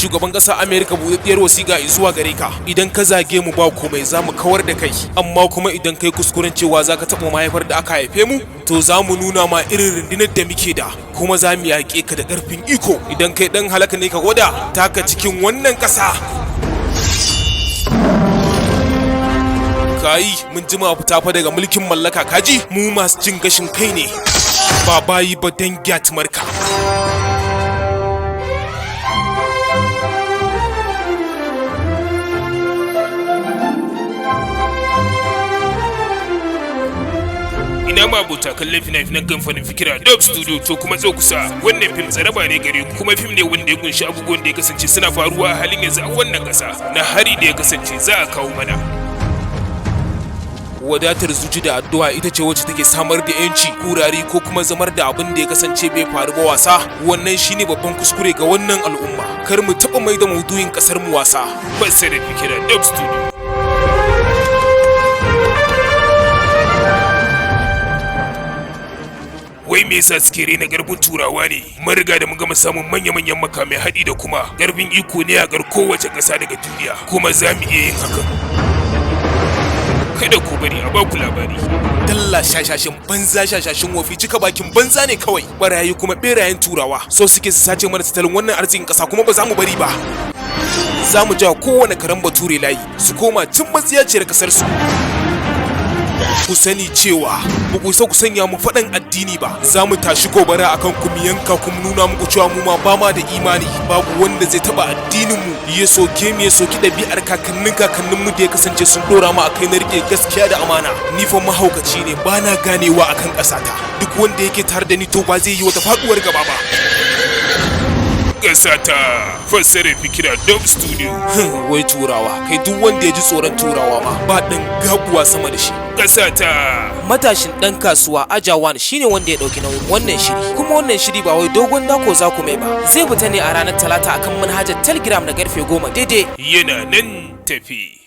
shugaban ƙasa America buɗaɗɗiyar wasiƙa zuwa gare ka. Idan ka zage mu ba komai za mu kawar da kai, amma kuma idan kai kuskuren cewa za ka taɓa mahaifar da aka haife mu, to za mu nuna ma irin rundunar da muke da, kuma za mu yaƙe ka da ƙarfin iko. Idan kai ɗan halaka ne ka gwada taka cikin wannan ƙasa. Kai mun jima fita fa daga mulkin mallaka kaji, mu masu cin gashin kai ne, ba bayi ba dan gyatumarka. Ina ma abota kallon fina-finan kamfanin Fikira Dubstudio, to kuma zo kusa. Wannan fim tsaraba ne gare ku, kuma fim ne wanda ya kunshi abubuwan da ya kasance suna faruwa a halin yanzu a wannan ƙasa, na hari da ya kasance za a kawo mana. Wadatar zuci da addu'a ita ce wacce take samar da yanci, kurari ko kuma zamar da abin da ya kasance bai faru ba wasa. Wannan shine babban kuskure ga wannan al'umma. Kar mu taɓa mai da maudu'in ƙasar mu wasa. Fassarar Fikira Dubstudio. Wai me yasa suke rena garbin turawa ne? Mun riga da mun gama samun manya-manyan makamai haɗi da kuma garbin iko ne a gar kowace ƙasa daga duniya, kuma za mu iya yin hakan. Kada ku bari a baku labari. Dalla shashashin banza, shashashin wofi, cika bakin banza ne kawai. Barayi kuma berayen turawa so suke su sace mana tattalin wannan arzikin ƙasa, kuma ba za mu bari ba. Za mu ja kowane karen bature layi su koma cin matsiyaciyar ƙasar su. Ku sani cewa ba ku isa ku sanya mu faɗan addini ba. Za mu tashi gobara akan ku, mu yanka ku, mu nuna muku cewa mu ma ba ma da imani. Babu wanda zai taɓa addinin mu, ya soke mu, ya soki ɗabi'ar kakannin mu da ya kasance sun ɗora mu akai na rike gaskiya da amana. Ni fa mahaukaci ne, ba na ganewa akan ƙasata. Duk wanda yake tare da ni to ba zai yi wata faɗuwar gaba ba. Kasata, Fassarar Fikira Dubstudio. Wai turawa, kai duk wanda ya ji tsoron turawa ma ba ɗan gabuwa sama da shi. Kasata. Matashin ɗan kasuwa Ajawan shine wanda ya ɗauki nauyin wannan shiri, kuma wannan shiri ba wai dogon dako za ku mai ba. Zai fita ne a ranar Talata akan manhajar Telegram da karfe 10 daidai. Yana nan tafi.